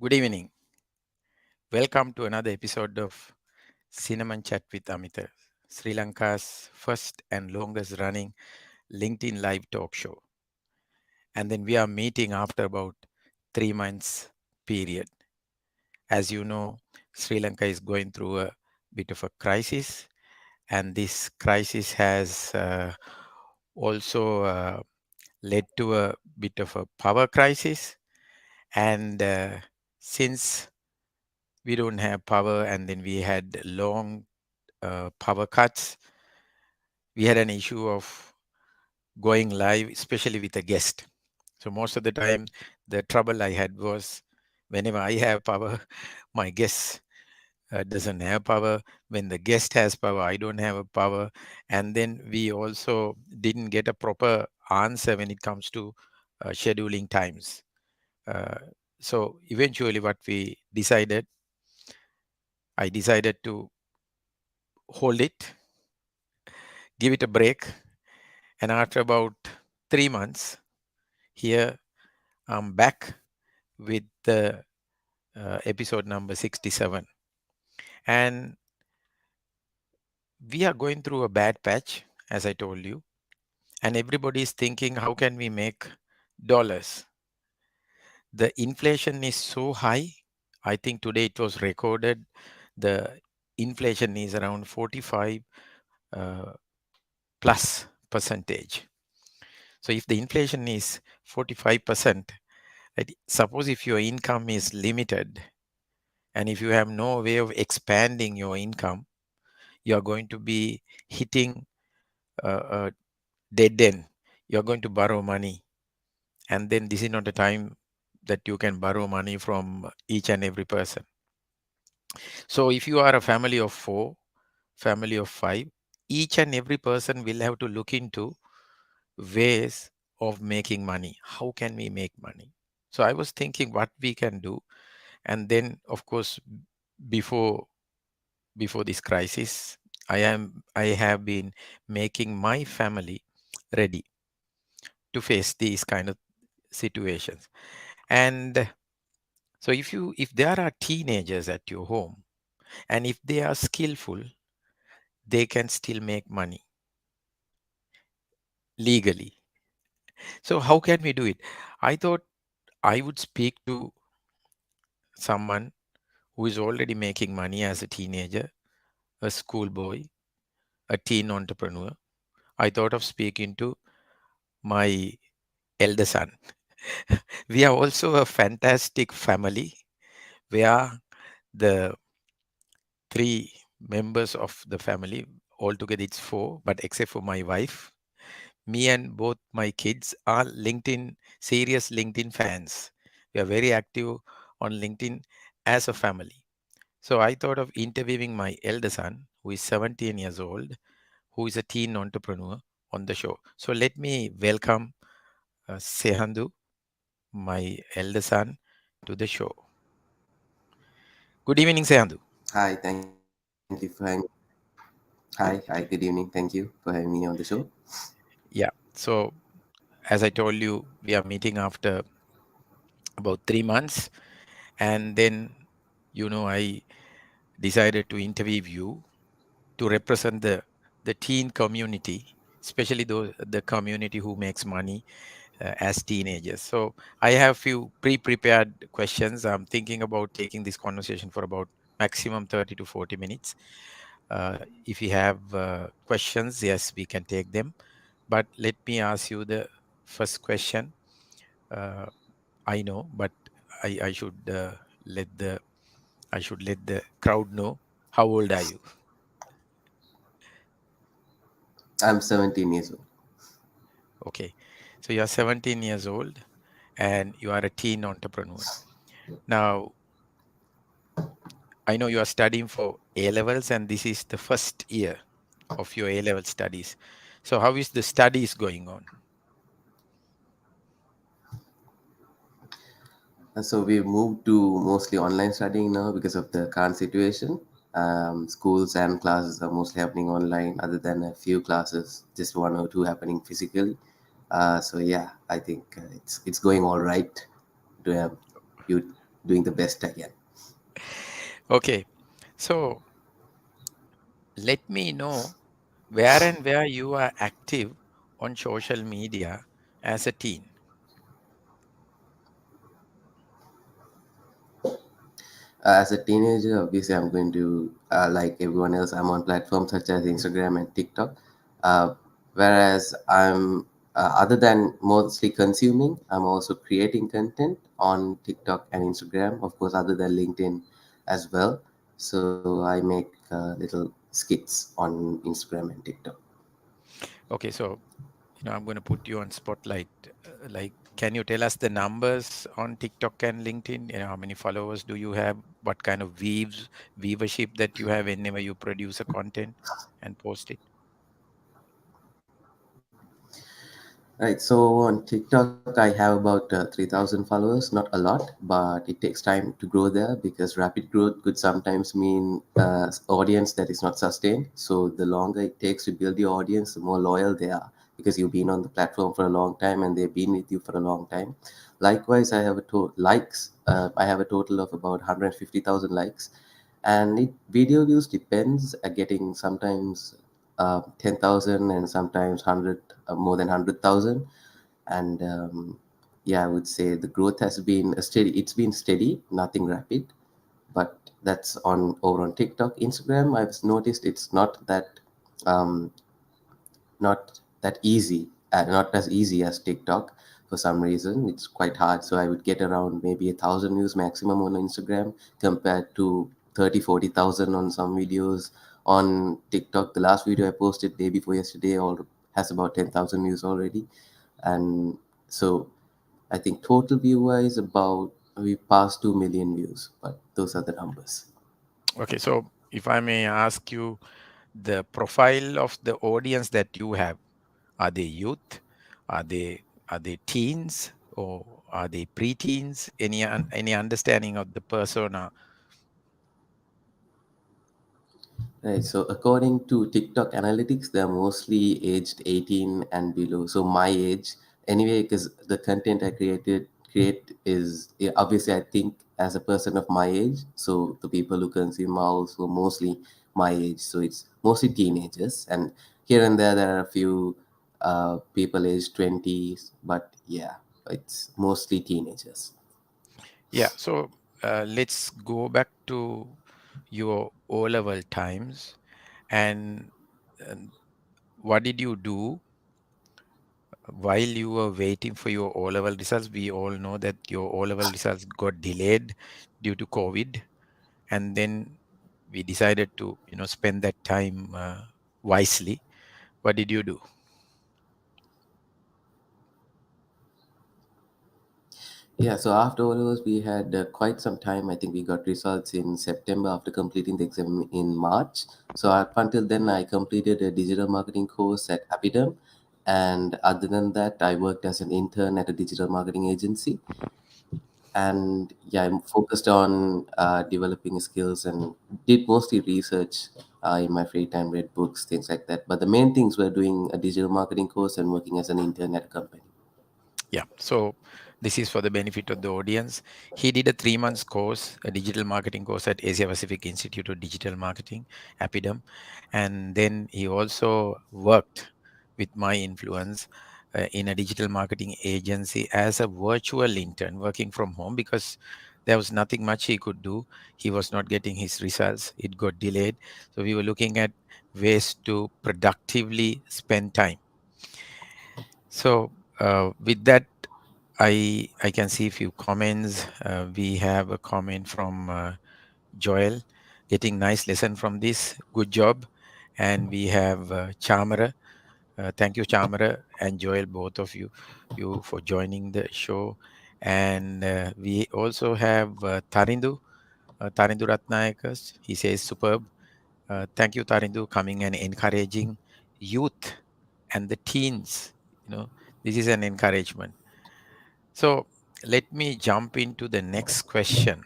Good evening. Welcome to another episode of Cinnamon Chat with Amita, Sri Lanka's first and longest running LinkedIn live talk show. And then we are meeting after about 3 months period. As you know, Sri Lanka is going through a bit of a crisis, and this crisis has also led to a bit of a power crisis. And since we don't have power, and then we had long power cuts, we had an issue of going live, especially with a guest. So most of the time, the trouble I had was whenever I have power, my guest doesn't have power. When the guest has power, I don't have a power. And then we also didn't get a proper answer when it comes to scheduling times. Uh, so eventually, what we decided, I decided to hold it, give it a break, and after about 3 months, here I'm back with the episode number 67. And we are going through a bad patch, as I told you, and everybody is thinking, how can we make dollars? The inflation is so high. I think today it was recorded. The inflation is around 45 uh, plus percentage. So if the inflation is 45%, suppose if your income is limited, and if you have no way of expanding your income, you are going to be hitting a dead end. You're going to borrow money. And then this is not a time that you can borrow money from each and every person. So if you are a family of four, family of five, each and every person will have to look into ways of making money. How can we make money? So I was thinking what we can do. And then, of course, before before this crisis, I have been making my family ready to face these kind of situations. And so if there are teenagers at your home, and if they are skillful, they can still make money legally. So how can we do it? I thought I would speak to someone who is already making money as a teenager, a schoolboy, a teen entrepreneur. I thought of speaking to my elder son. We are also a fantastic family where the three members of the family, altogether it's four, but except for my wife, me and both my kids are LinkedIn, serious LinkedIn fans. We are very active on LinkedIn as a family. So I thought of interviewing my elder son, who is 17 years old, who is a teen entrepreneur, on the show. So let me welcome Sehandu, my elder son, to the show. Good evening, Sehandu. Hi, thank you for having. Hi, good evening. Thank you for having me on the show. Yeah. So as I told you, we are meeting after about 3 months, and then I decided to interview you to represent the teen community, especially the community who makes money as teenagers. So I have few pre-prepared questions. I'm thinking about taking this conversation for about maximum 30 to 40 minutes. If you have questions, yes, we can take them. But let me ask you the first question. Uh, I know, but I should let the I should let the crowd know. How old are you? I'm 17 years old. Okay, so you are 17 years old, and you are a teen entrepreneur. Now, I know you are studying for A levels, and this is the first year of your A level studies. So, how is the studies going on? And so we've moved to mostly online studying now because of the current situation. Schools and classes are mostly happening online, other than a few classes, just one or two happening physically. So yeah, I think it's going all right. Do you have you? doing the best I can. Okay, so let me know where and where you are active on social media as a teen. As a teenager, obviously, I'm going to, like everyone else, I'm on platforms such as Instagram and TikTok. Uh, Whereas other than mostly consuming, I'm also creating content on TikTok and Instagram, of course, other than LinkedIn as well. So I make little skits on Instagram and TikTok. Okay, so I'm going to put you on spotlight. Like, can you tell us the numbers on TikTok and LinkedIn? How many followers do you have? What kind of viewership that you have whenever you produce a content and post it? Right, so on TikTok, I have about 3,000 followers, not a lot, but it takes time to grow there because rapid growth could sometimes mean audience that is not sustained. So the longer it takes to build your audience, the more loyal they are because you've been on the platform for a long time and they've been with you for a long time. Likewise, I have a total of about 150,000 likes, and video views depends. Getting sometimes 10,000 and sometimes 100, more than 100,000. And yeah, I would say the growth has been a steady. It's been steady, nothing rapid, but that's on over on TikTok. Instagram, I've noticed it's um, not that easy, not as easy as TikTok. For some reason it's quite hard, so I would get around maybe 1,000 views maximum on Instagram compared to 30-40,000 on some videos. On TikTok, the last video I posted day before yesterday all has about 10,000 views already. And so I think total view wise about we passed 2 million views, but those are the numbers. Okay, so if I may ask you, the profile of the audience that you have, are they youth? Are they teens, or are they preteens? Any understanding of the persona? Right. So according to TikTok analytics, they're mostly aged 18 and below. So my age, anyway, because the content I create is, yeah, obviously I think as a person of my age. So the people who consume are also mostly my age. So it's mostly teenagers, and here and there are a few people aged 20s, but yeah, it's mostly teenagers. Yeah, so let's go back to your O-level times, and what did you do while you were waiting for your O-level results? We all know that your O-level results got delayed due to COVID, and then we decided to, spend that time wisely. What did you do? Yeah, so after all of us, we had quite some time. I think we got results in September after completing the exam in March. So up until then, I completed a digital marketing course at Apidum. And other than that, I worked as an intern at a digital marketing agency. And yeah, I'm focused on developing skills and did mostly research in my free time, read books, things like that. But the main things were doing a digital marketing course and working as an intern at a company. Yeah, so this is for the benefit of the audience. He did a 3 months course, a digital marketing course at Asia Pacific Institute of Digital Marketing, APIDM. And then he also worked with my influence in a digital marketing agency as a virtual intern, working from home because there was nothing much he could do. He was not getting his results, it got delayed. So we were looking at ways to productively spend time. So with that, I can see a few comments. We have a comment from Joel, getting nice lesson from this. Good job. And we have Chamara. Thank you, Chamara and Joel, both of you for joining the show. And we also have Tarindu Ratnayakas. He says superb. Thank you, Tarindu, coming and encouraging youth and the teens. This is an encouragement. So let me jump into the next question.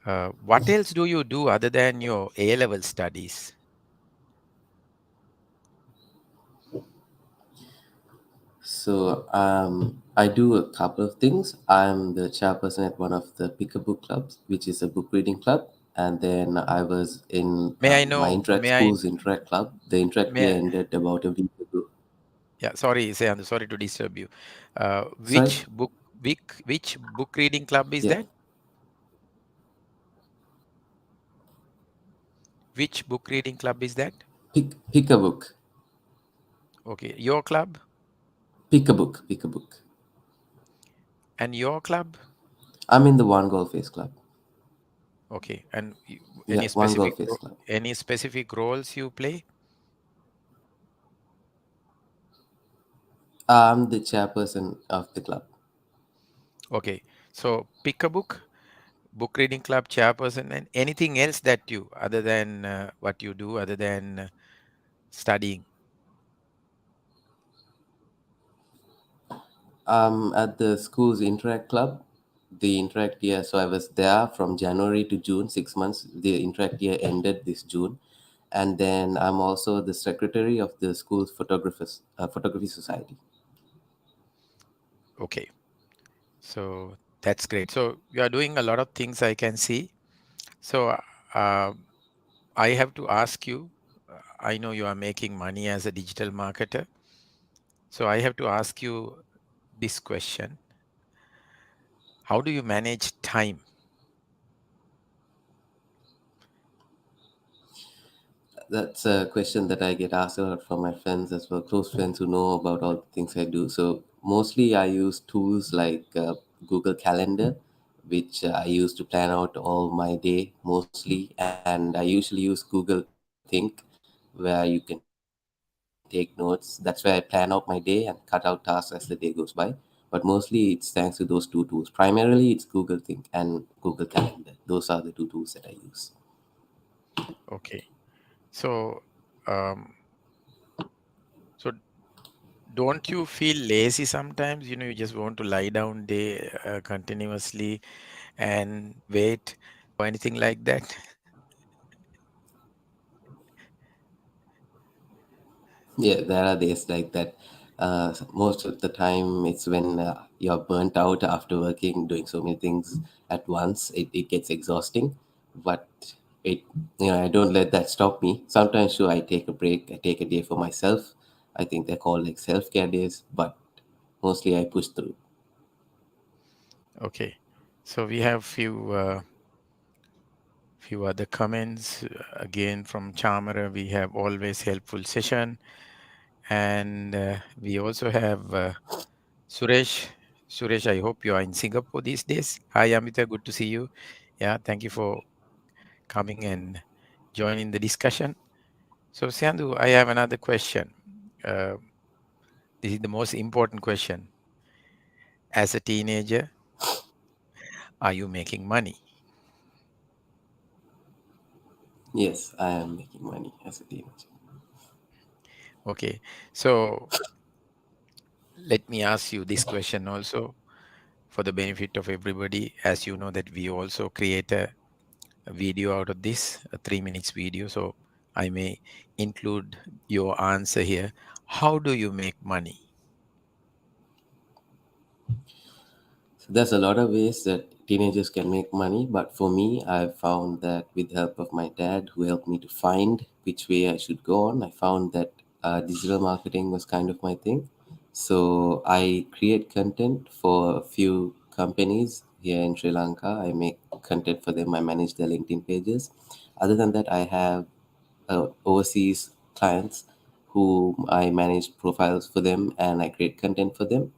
What else do you do other than your A-level studies? So I do a couple of things. I'm the chairperson at one of the Pick a Book clubs, which is a book reading club. And then I was in May I my know? Interact May I? Schools Interact club. The Interact May year I, ended about a week ago. yeah. Sorry, Sayand, sorry to disturb you. Sorry? Which book reading club is Yeah. that? Which book reading club is that? Pick a book. Okay, your club Pick a book. Pick a book. and your club. I'm in the One Goal Face Club. Okay, and Yeah, One Goal Face Club. any specific roles you play? I'm the chairperson of the club. Okay, so pick a book reading club chairperson, and anything else that you other than what you do, other than studying. At the school's Interact Club, the Interact year. So I was there from January to June, 6 months. The Interact year ended this June, and then I'm also the secretary of the school's photography society. Okay, so that's great. So you are doing a lot of things I can see. So uh, I have to ask you. I know you are making money as a digital marketer. So I have to ask you this question: how do you manage time? That's a question that I get asked a lot from my friends as well, close friends who know about all the things I do. So mostly I use tools like Google Calendar, which I use to plan out all my day mostly, and I usually use Google Think, where you can take notes. That's where I plan out my day and cut out tasks as the day goes by. But mostly it's thanks to those two tools. Primarily it's Google Think and Google Calendar. Those are the two tools that I use. Okay. So, um, so don't you feel lazy sometimes? You just want to lie down day continuously and wait or anything like that. Yeah, there are days like that. Most of the time, it's when you're burnt out after working, doing so many things at once. It gets exhausting, but it I don't let that stop me. Sometimes, sure, I take a break. I take a day for myself. I think they're called like self-care days, but mostly I push through. Okay. So we have few other comments again from Chamara. We have always helpful session, and we also have Suresh. Suresh, I hope you are in Singapore these days. Hi, Amita. Good to see you. Yeah, thank you for coming and joining the discussion. So, Sandhu, I have another question. Uh, this is the most important question. As a teenager, are you making money? Yes, I am making money as a teenager. Okay. So, let me ask you this question also for the benefit of everybody. As you know, that we also create a video out of this, a 3 minutes video. So, I may include your answer here. How do you make money? So there's a lot of ways that teenagers can make money, but for me, I found that with the help of my dad, who helped me to find which way I should go on, I found that digital marketing was kind of my thing. So I create content for a few companies here in Sri Lanka. I make content for them. I manage their LinkedIn pages. Other than that, I have overseas clients whom I manage profiles for them and I create content for them.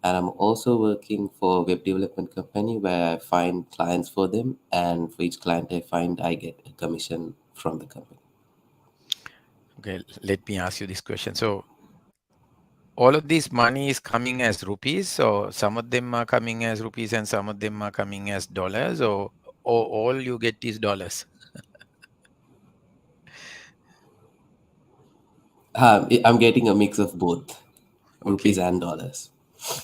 And I'm also working for a web development company where I find clients for them, and for each client I find, I get a commission from the company. Okay, let me ask you this question. So, all of this money is coming as rupees, so some of them are coming as rupees and some of them are coming as dollars, or all you get is dollars. I'm getting a mix of both rupees Okay, and dollars.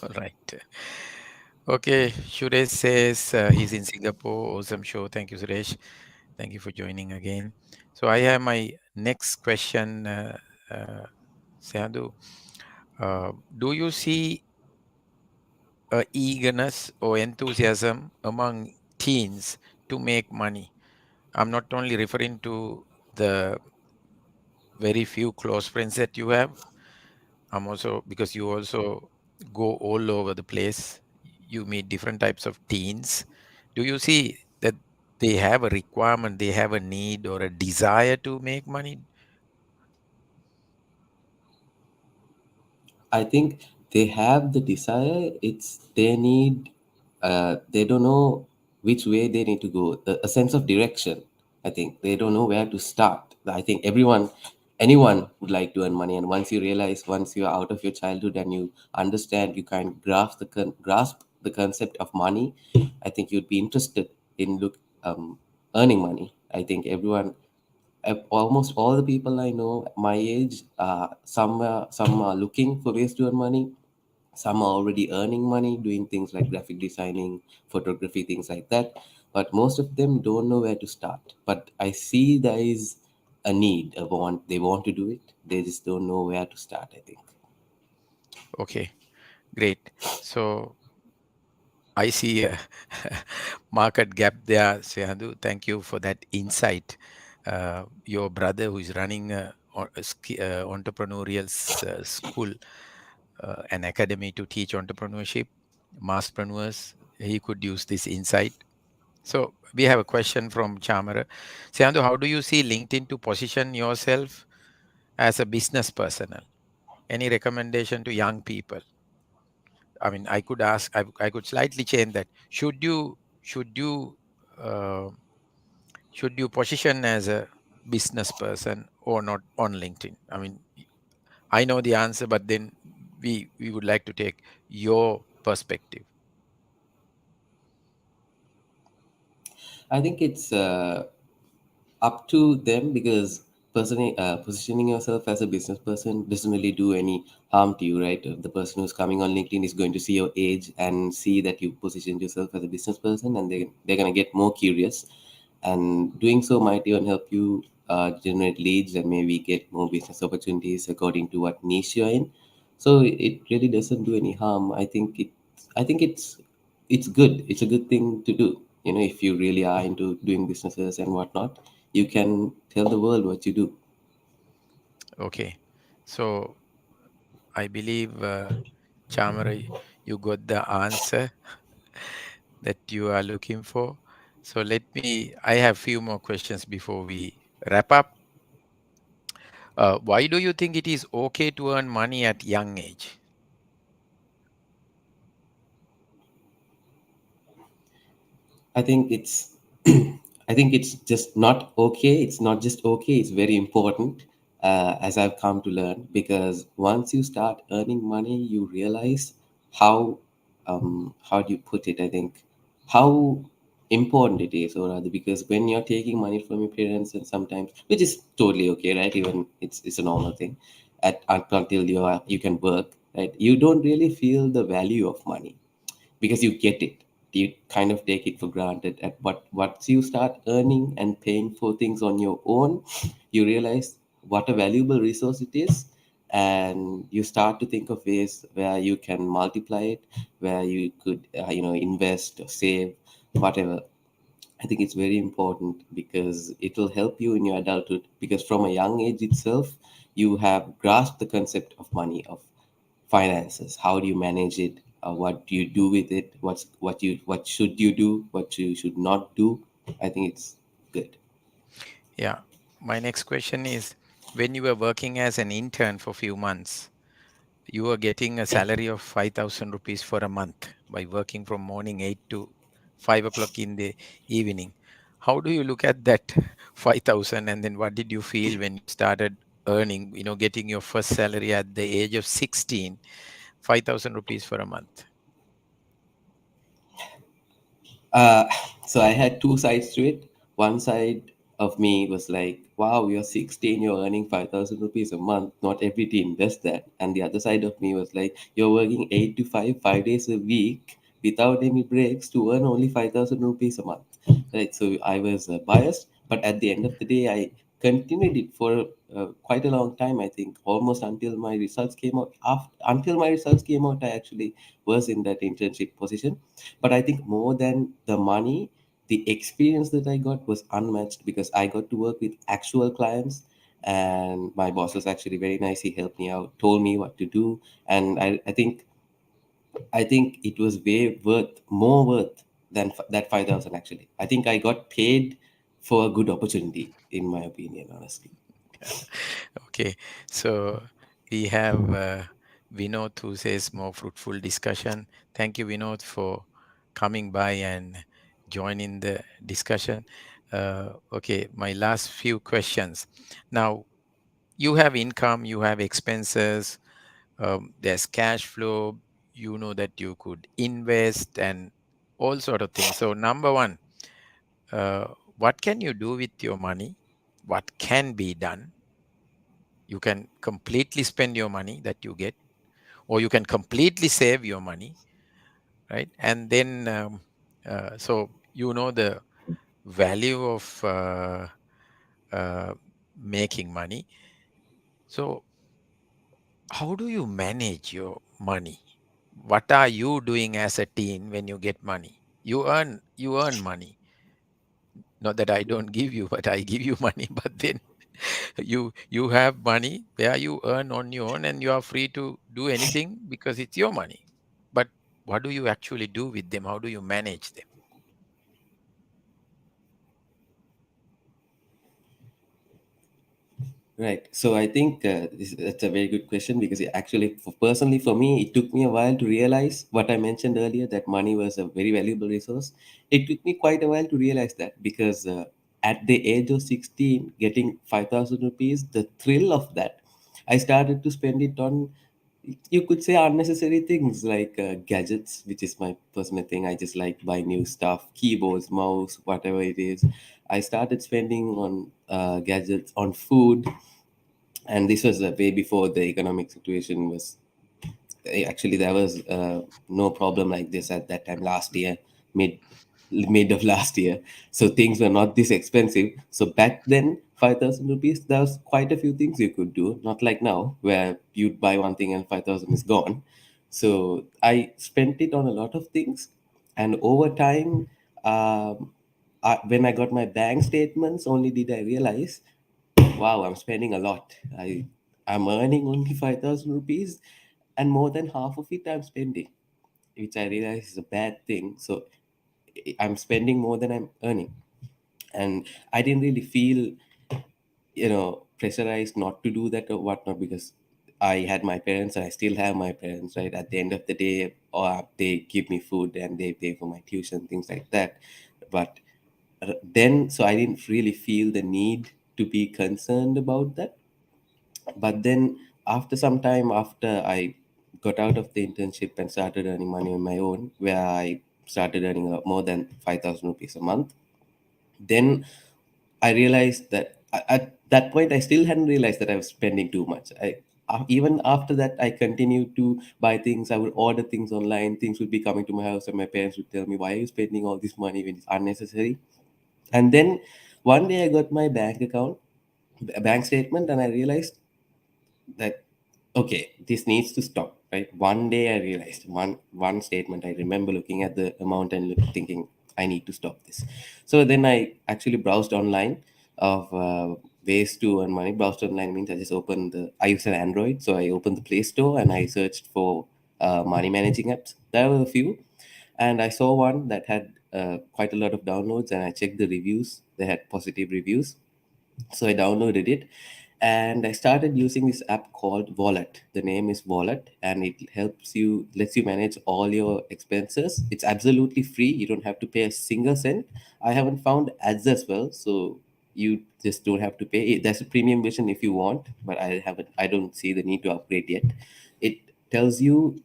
all right. Okay, Suresh says he's in Singapore. Awesome show. Thank you, Suresh. Thank you for joining again. So I have my next question, uh, Sadhu. Do you see a eagerness or enthusiasm among teens to make money? I'm not only referring to the very few close friends that you have. I'm also, because you also go all over the place, you meet different types of teens. Do you see that they have a requirement, they have a need or a desire to make money? I think they have the desire. It's they need. They don't know which way they need to go. A sense of direction. I think they don't know where to start. I think anyone would like to earn money, and once you realize, once you are out of your childhood and you understand, you kind of grasp the concept of money. I think you'd be interested in earning money. I think almost all the people I know my age, some are looking for ways to earn money. Some are already earning money doing things like graphic designing, photography, things like that. But most of them don't know where to start. But I see there is a need, a want. They want to do it. They just don't know where to start, I think. Okay, great. So I see a market gap there, Sehandu. Thank you for that insight. Your brother, who is running a entrepreneurial school, an academy to teach entrepreneurship, masspreneurs, he could use this insight. So we have a question from Chamara. Sehandu, how do you see LinkedIn to position yourself as a business personnel? Any recommendation to young people? I mean, I could ask, I could slightly change that. Uh, should you position as a business person or not on LinkedIn? I mean, I know the answer, but then we would like to take your perspective. I think it's up to them because positioning yourself as a business person doesn't really do any harm to you, right? The person who's coming on LinkedIn is going to see your age and see that you positioned yourself as a business person, and they're going to get more curious. And doing so might even help you generate leads and maybe get more business opportunities according to what niche you're in. So it really doesn't do any harm. I think it's good. It's a good thing to do. You know, if you really are into doing businesses and whatnot, you can tell the world what you do. Okay. So I believe, Chamara, you got the answer that you are looking for. So I have few more questions before we wrap up. Why do you think it is okay to earn money at young age? I think it's I think it's just not okay. It's not just okay. It's very important, as I've come to learn. Because once you start earning money, you realize how do you put it? I think how important it is, or rather, because when you're taking money from your parents, and sometimes, which is totally okay, right? Even it's a normal thing. Until you can work, right? You don't really feel the value of money because you get it. You kind of take it for granted. At what once you start earning and paying for things on your own, you realize what a valuable resource it is, and you start to think of ways where you can multiply it, where you could invest or save, whatever. I think it's very important because it will help you in your adulthood, because from a young age itself you have grasped the concept of money, of finances. How do you manage it? What do you do with it? What should you do? What you should not do? I think it's good. Yeah. My next question is, when you were working as an intern for a few months, you were getting a salary of 5,000 rupees for a month by working from morning 8 to 5 o'clock in the evening. How do you look at that 5,000, and then what did you feel when you started earning, getting your first salary at the age of 16, 5,000 rupees for a month? Uh, so I had two sides to it. One side of me was like, wow, you're 16, you're earning 5,000 rupees a month. Not every teen does that. And the other side of me was like, you're working 8 to 5, 5 days a week without any breaks to earn only 5,000 rupees a month. Right. So I was biased. But at the end of the day, continued it for quite a long time. I think almost until my results came out. Until my results came out, I actually was in that internship position. But I think more than the money, the experience that I got was unmatched because I got to work with actual clients. And my boss was actually very nice. He helped me out, told me what to do, and I think it was way worth, more worth than that 5,000 actually. I think I got paid for a good opportunity, in my opinion, honestly. Okay, so we have Vinod who says more fruitful discussion. Thank you, Vinod, for coming by and joining the discussion. Okay, my last few questions. Now, you have income, you have expenses, there's cash flow, you know that you could invest and all sort of things. So, number one, uh, what can you do with your money? What can be done? You can completely spend your money that you get, or you can completely save your money, right? And then, so you know the value of uh, making money. So, how do you manage your money? What are you doing as a teen when you get money? You earn money. Not that I don't give you, but I give you money. But then you have money where you earn on your own, and you are free to do anything because it's your money. But what do you actually do with them? How do you manage them? Right. So I think that's a very good question because it actually, personally for me, it took me a while to realize what I mentioned earlier, that money was a very valuable resource. It took me quite a while to realize that because at the age of 16, getting 5,000 rupees, the thrill of that, I started to spend it on, you could say, unnecessary things like gadgets, which is my personal thing. I just like buy new stuff, keyboards, mouse, whatever it is. I started spending on gadgets, on food, and this was way before the economic situation was, actually there was no problem like this at that time last year, mid of last year. So things were not this expensive. So back then, 5,000 rupees, there was quite a few things you could do, not like now where you'd buy one thing and 5,000 is gone. So I spent it on a lot of things, and over time, when I got my bank statements, only did I realize, wow, I'm spending a lot. I'm earning only 5,000 rupees, and more than half of it I'm spending, which I realize is a bad thing. So I'm spending more than I'm earning. And I didn't really feel, pressurized not to do that or whatnot, because I had my parents and I still have my parents, right? At the end of the day, or they give me food and they pay for my tuition, things like that. But then, so I didn't really feel the need to be concerned about that. But then after some time, after I got out of the internship and started earning money on my own, where I started earning a lot more than 5,000 rupees a month, then I realized that at that point I still hadn't realized that I was spending too much. Even after that, I continued to buy things. I would order things online. Things would be coming to my house, and my parents would tell me, "Why are you spending all this money when it's unnecessary?" And then one day I got my bank statement, and I realized that, okay, this needs to stop, right? One day I realized, one statement, I remember looking at the amount and thinking, I need to stop this. So then I actually browsed online of ways to earn money. Browsed online means I use an Android, so I opened the Play Store and I searched for money managing apps. There were a few, and I saw one that had quite a lot of downloads, and I checked the reviews. They had positive reviews, so I downloaded it, and I started using this app called Wallet. The name is Wallet, and it lets you manage all your expenses. It's absolutely free. You don't have to pay a single cent. I haven't found ads as well, so you just don't have to pay. There's a premium version if you want, but I don't see the need to upgrade yet. It tells you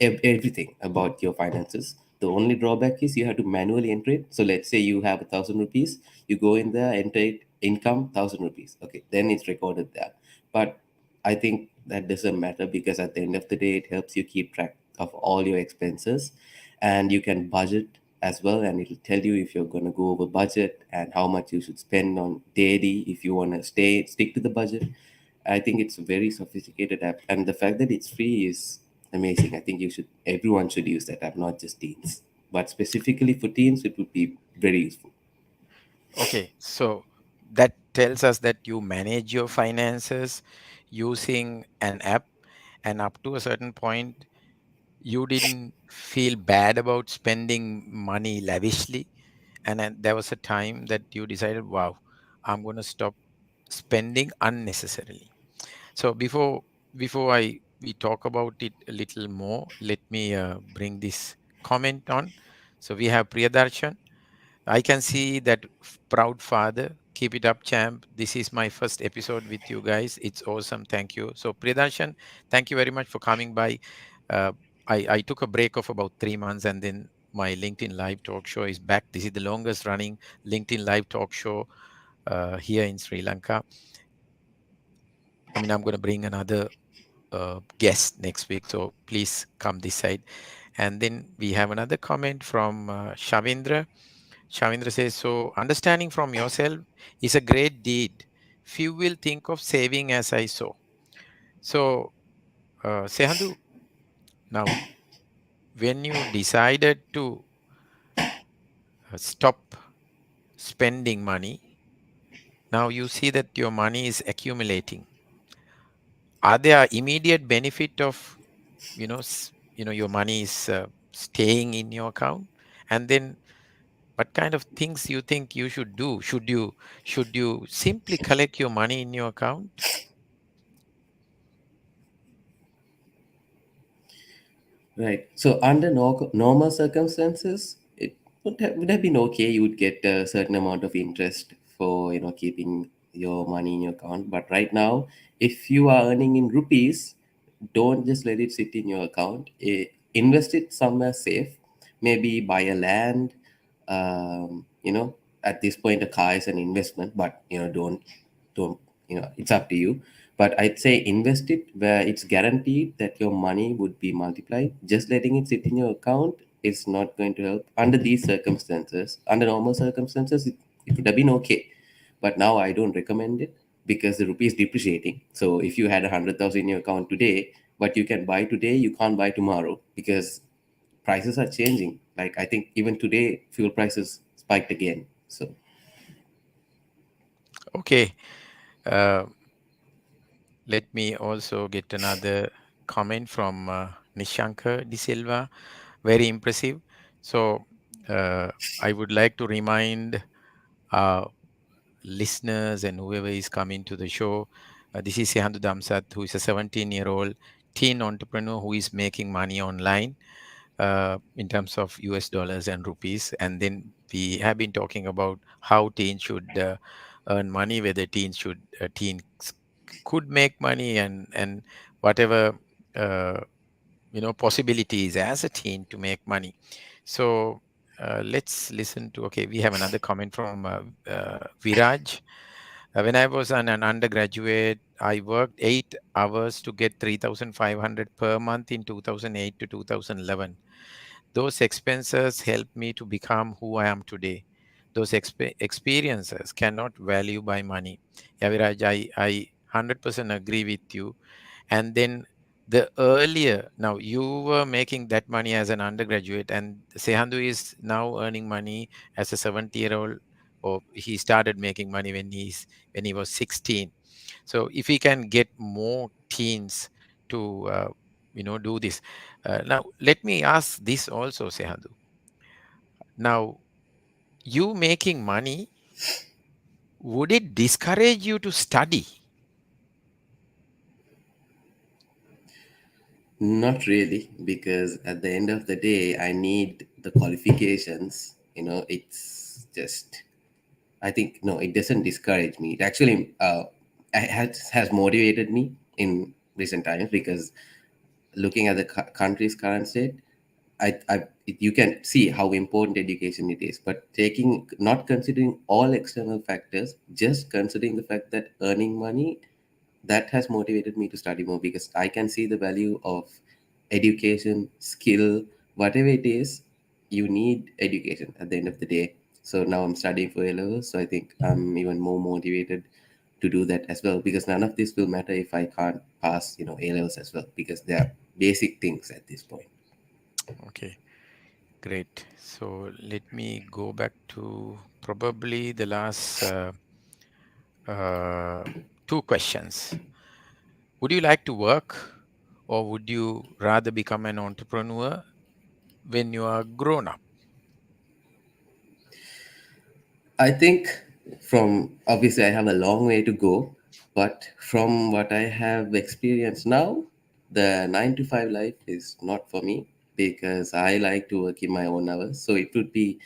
everything about your finances. The only drawback is you have to manually enter it. So let's say you have 1,000 rupees, you go in there, enter it, income 1,000 rupees. Okay, then it's recorded there. But I think that doesn't matter because at the end of the day, it helps you keep track of all your expenses, and you can budget as well, and it'll tell you if you're going to go over budget and how much you should spend on daily if you want to stick to the budget. I think it's a very sophisticated app, and the fact that it's free is amazing. I think everyone should use that app, not just teens, but specifically for teens, it would be very useful. Okay, so that tells us that you manage your finances using an app, and up to a certain point, you didn't feel bad about spending money lavishly. And then there was a time that you decided, wow, I'm going to stop spending unnecessarily. So before I we talk about it a little more, let me bring this comment on. So we have Priyadarshan. I can see that proud father. Keep it up, champ. This is my first episode with you guys. It's awesome. Thank you. So, Priyadarshan, thank you very much for coming by. Uh, I took a break of about 3 months, and then my LinkedIn Live talk show is back. This is the longest running LinkedIn Live talk show here in Sri Lanka. I mean, I'm going to bring another guest next week. So please come this side. And then we have another comment from Shavindra. Shavindra says, so understanding from yourself is a great deed. Few will think of saving as I saw. So, Sehandu, now when you decided to stop spending money, now you see that your money is accumulating. Are there immediate benefit of, your money is staying in your account? And then what kind of things you think you should do? Should you simply collect your money in your account? Right. So under normal circumstances, it would have been okay. You would get a certain amount of interest for keeping your money in your account. But right now, if you are earning in rupees, don't just let it sit in your account. Invest it somewhere safe. Maybe buy a land. At this point, a car is an investment, but don't it's up to you, but I'd say invest it where it's guaranteed that your money would be multiplied. Just letting it sit in your account is not going to help under these circumstances. Under normal circumstances, it would have been okay, but now I don't recommend it because the rupee is depreciating. So if you had 100,000 in your account today, what you can buy today you can't buy tomorrow because prices are changing. Like I think even today fuel prices spiked again. So Okay. Uh, Let me also get another comment from Nishankar De Silva. Very impressive. So uh, I would like to remind our listeners and whoever is coming to the show, this is Sehandu Damsat, who is a 17-year-old teen entrepreneur who is making money online in terms of US dollars and rupees. And then we have been talking about how teens should earn money, whether teens could make money, and whatever uh, possibilities as a teen to make money. So let's listen to. Okay, we have another comment from Viraj. When I was an undergraduate, I worked 8 hours to get 3,500 per month in 2008 to 2011. Those expenses helped me to become who I am today. Those experiences cannot value by money. Yaviraj, I 100% agree with you. And then the earlier, now you were making that money as an undergraduate, and Sehandu is now earning money as a 70-year-old, or he started making money when he was 16. So if we can get more teens to do this. Now let me ask this also, Sehandu. Now, you making money, would it discourage you to study? not really, because at the end of the day, I need the qualifications. It's just, I think, no, it doesn't discourage me. It actually has motivated me in recent times because looking at the country's current state, you can see how important education it is. But not considering all external factors, just considering the fact that earning money, that has motivated me to study more because I can see the value of education, skill, whatever it is. you need education at the end of the day. So now I'm studying for A levels, so I think I'm even more motivated to do that as well, because none of this will matter if I can't pass, A levels as well, because they are basic things at this point. Okay, great. So let me go back to probably the last uh, two questions. Would you like to work, or would you rather become an entrepreneur when you are grown up? I think from obviously I have a long way to go, but from what I have experienced now, the 9 to 5 life is not for me, because I like to work in my own hours. So it would be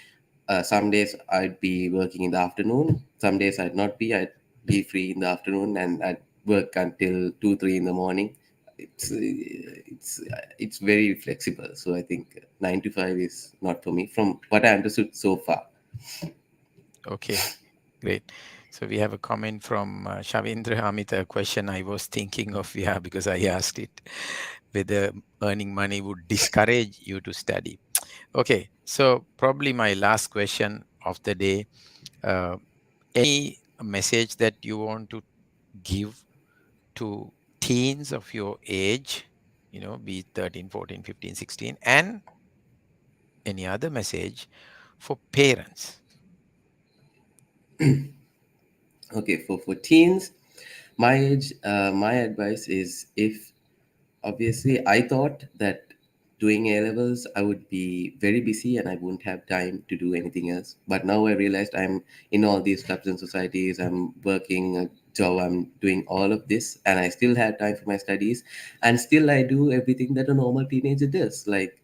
some days I'd be working in the afternoon, some days I'd not be. I'd be free in the afternoon and I'd work until 2, 3 in the morning. It's very flexible. So I think 9 to 5 is not for me from what I understood so far. Okay, great. So we have a comment from Shavindra Amit, a question I was thinking of, yeah, because I asked it whether earning money would discourage you to study. Okay, so probably my last question of the day. Uh, any message that you want to give to teens of your age, be it 13, 14, 15, 16, and any other message for parents? Okay, for teens, my age, my advice is, if obviously I thought that doing A levels I would be very busy and I wouldn't have time to do anything else. But now I realized I'm in all these clubs and societies, I'm working a job, I'm doing all of this, and I still have time for my studies, and still I do everything that a normal teenager does. Like,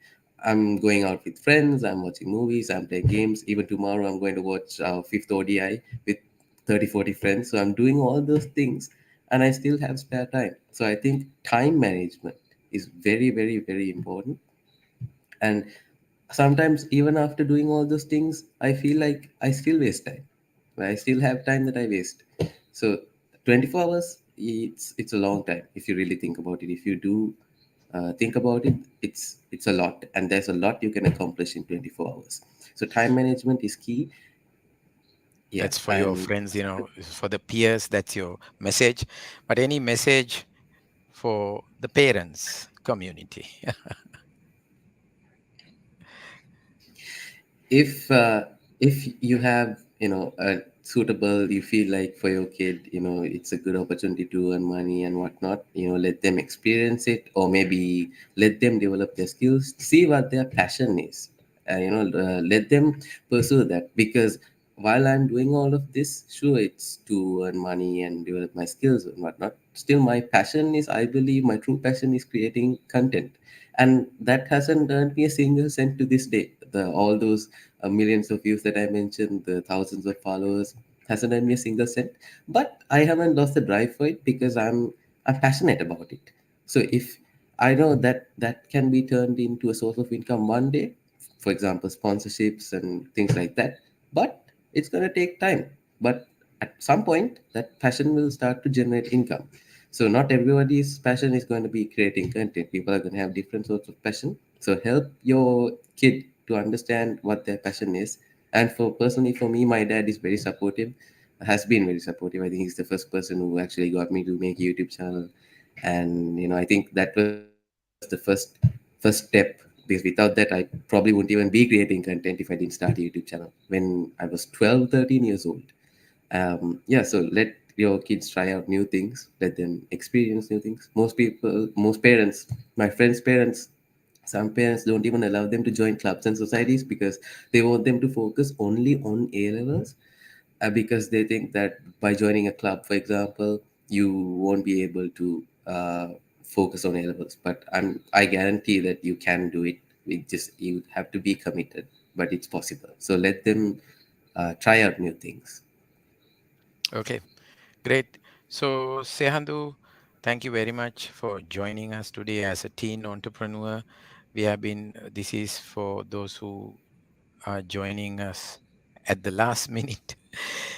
I'm going out with friends, I'm watching movies, I'm playing games. Even tomorrow I'm going to watch fifth ODI with 30, 40 friends. So I'm doing all those things and I still have spare time. So I think time management is very, very, very important. And sometimes, even after doing all those things, I feel like I still waste time. I still have time that I waste. So 24 hours, it's a long time if you really think about it. If you do think about it, it's a lot, and there's a lot you can accomplish in 24 hours. So time management is key. Yeah, That's for your and friends, for the peers, that's your message. But any message for the parents community? if you have, a suitable, you feel like for your kid, it's a good opportunity to earn money and whatnot, let them experience it, or maybe let them develop their skills, see what their passion is, let them pursue that. Because while I'm doing all of this, sure, it's to earn money and develop my skills and whatnot, still my passion is, I believe my true passion is creating content. And that hasn't earned me a single cent to this day. The all those millions of views that I mentioned, the thousands of followers, hasn't earned me a single cent. But I haven't lost the drive for it, because I'm passionate about it. So if I know that that can be turned into a source of income one day, for example, sponsorships and things like that, but it's gonna take time. But at some point, that passion will start to generate income. So not everybody's passion is going to be creating content. People are going to have different sorts of passion. So help your kid to understand what their passion is. And for personally, for me, my dad is very supportive, has been very supportive. I think he's the first person who actually got me to make a YouTube channel. And I think that was the first step, because without that I probably wouldn't even be creating content if I didn't start a YouTube channel when I was 12, 13 years old. Yeah, so let your kids try out new things, let them experience new things. Most parents, my friends parents, some parents don't even allow them to join clubs and societies, because they want them to focus only on A levels, because they think that by joining a club, for example, you won't be able to focus on A levels. But I guarantee that you can do it. It just, you have to be committed, but it's possible. So let them try out new things. Okay, great. So, Sehandu, thank you very much for joining us today as a teen entrepreneur. This is for those who are joining us at the last minute.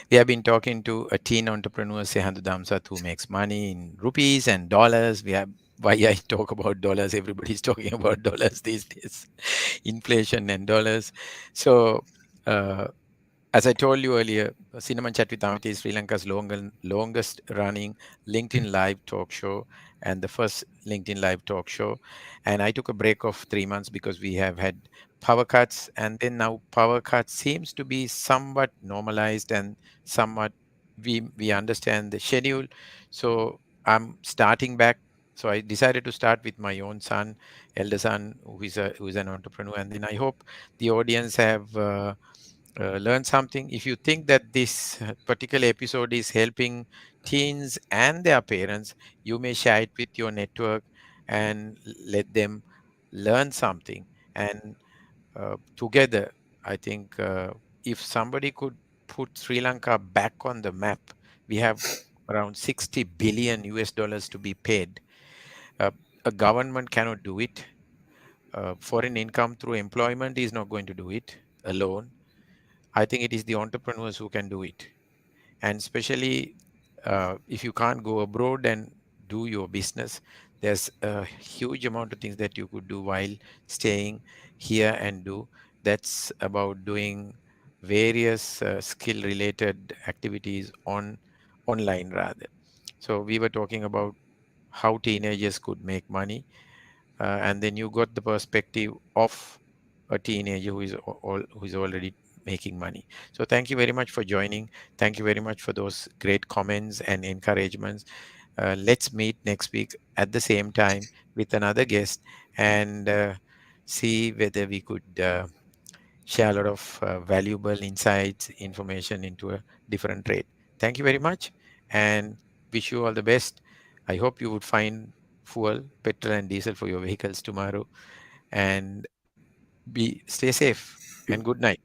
We have been talking to a teen entrepreneur, Sehandu Damsat, who makes money in rupees and dollars. We have why I talk about dollars. Everybody's talking about dollars these days, inflation and dollars. So, uh, as I told you earlier, Cinnamon Chat with Amit is Sri Lanka's longest running LinkedIn live talk show and the first LinkedIn live talk show. And I took a break of 3 months because we have had power cuts. And then now power cuts seems to be somewhat normalized and somewhat we understand the schedule. So I'm starting back. So I decided to start with my own son, elder son, who is an entrepreneur. And then I hope the audience have learn something. If you think that this particular episode is helping teens and their parents, you may share it with your network and let them learn something. And together, I think if somebody could put Sri Lanka back on the map, we have around 60 billion US dollars to be paid. Uh, a government cannot do it. Foreign income through employment is not going to do it alone. I think it is the entrepreneurs who can do it. And especially if you can't go abroad and do your business, there's a huge amount of things that you could do while staying here and do. That's about doing various skill related activities on online rather. So we were talking about how teenagers could make money, and then you got the perspective of a teenager who is already making money. So thank you very much for joining. Thank you very much for those great comments and encouragements. Let's meet next week at the same time with another guest and see whether we could share a lot of valuable insights, information into a different trade. Thank you very much and wish you all the best. I hope you would find fuel, petrol, and diesel for your vehicles tomorrow. And stay safe and good night.